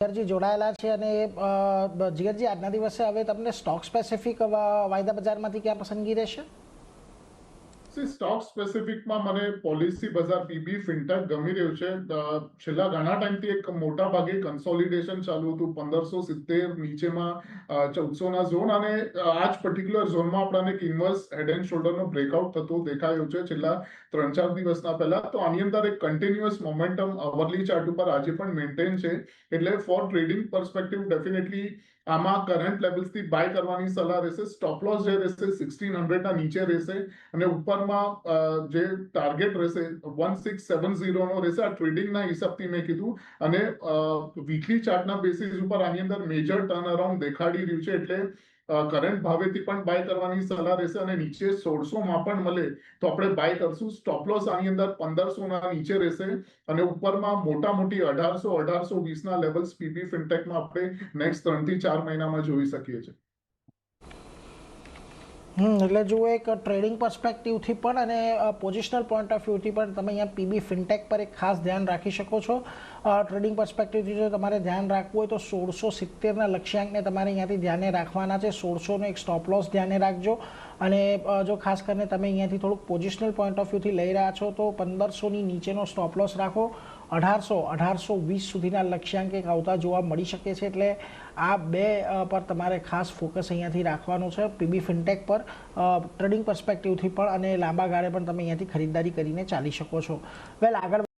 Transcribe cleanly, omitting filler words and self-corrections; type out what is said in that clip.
જીગરજી જોડાયેલા છે અને જીગરજી આજના દિવસે હવે તમને સ્ટોક સ્પેસિફિક વાયદા બજારમાંથી ક્યાં પસંદગી રહેશે? સ્ટોક સ્પેસિફિકમાં મને પોલિસી બજાર પીબી ફિનટેક ગમી રહ્યું છે. છેલ્લા ઘણા ટાઈમથી એક મોટા ભાગે કન્સોલિડેશન ચાલુ હતું 1570 નીચેમાં 1400ના ઝોન, અને આ જ પર્ટિક્યુલર ઝોનમાં આપણને એક ઇન્વર્સ હેડ એન્ડ શોલ્ડરનો બ્રેકઆઉટ થતું દેખાયું છે છેલ્લા 3-4 દિવસના પહેલા. તો આની અંદર એક કન્ટિન્યુઅસ મોમેન્ટમ અવરલી ચાર્ટ ઉપર આજે પણ મેન્ટેન છે. એટલે ફોર ટ્રેડિંગ પર્સપેક્ટિવ ડેફિનેટલી આમાં કરંટ લેવલ્સથી બાય કરવાની સલાહ રહેશે. સ્ટોપ લોસ જે રહેશે 1600ના નીચે રહેશે અને ઉપરમાં જે ટાર્ગેટ રહેશે 1670 નો રહેશે. આ ટ્રેડિંગના હિસાબથી મેં કીધું, અને વીકલી ચાર્ટના બેસિસ ઉપર આની અંદર મેજર ટર્ન અરાઉન્ડ દેખાડી રહ્યું છે. એટલે કરંટ ભાવેથી પણ બાય કરવાની સલાહ રહેશે, અને નીચે 1600માં પણ મળે તો આપણે બાય કરશું. સ્ટોપ લોસ આની અંદર 1500ના નીચે રહેશે અને ઉપરમાં મોટી 1800-1820ના લેવલ્સ પીબી ફિનટેકમાં આપણે નેક્સ્ટ 3 થી 4 મહિનામાં જોઈ શકીએ છીએ. એટલે જુઓ, એક ટ્રેડિંગ પર્સપેક્ટિવથી પણ અને પોઝિશનલ પોઈન્ટ ઓફ વ્યૂથી પણ તમે અહીંયા પીબી ફિનટેક પર એક ખાસ ધ્યાન રાખી શકો છો. ટ્રેડિંગ પર્સપેક્ટિવથી જો તમારે ધ્યાન રાખવું હોય તો 1670ના લક્ષ્યાંકને તમારે અહીંયાથી ધ્યાને રાખવાના છે. 1600નો એક સ્ટોપ લોસ ધ્યાને રાખજો, અને જો ખાસ કરીને તમે અહીંયાથી થોડુંક પોઝિશનલ પોઈન્ટ ઓફ વ્યૂથી લઈ રહ્યા છો તો 1500ની નીચેનો સ્ટોપ લોસ રાખો. 1800-1820 સુધીના લક્ષ્યાંક એક આવતા જોવા મળી શકે છે. એટલે આ બે પર તમારે ખાસ ફોકસ અહીંયાથી રાખવાનું છે પીબી ફિનટેક પર, ટ્રેડિંગ પર્સપેક્ટિવથી પણ, અને લાંબા ગાળે પણ તમે અહીંયાથી ખરીદદારી કરીને ચાલી શકો છો. વેલ, આગળ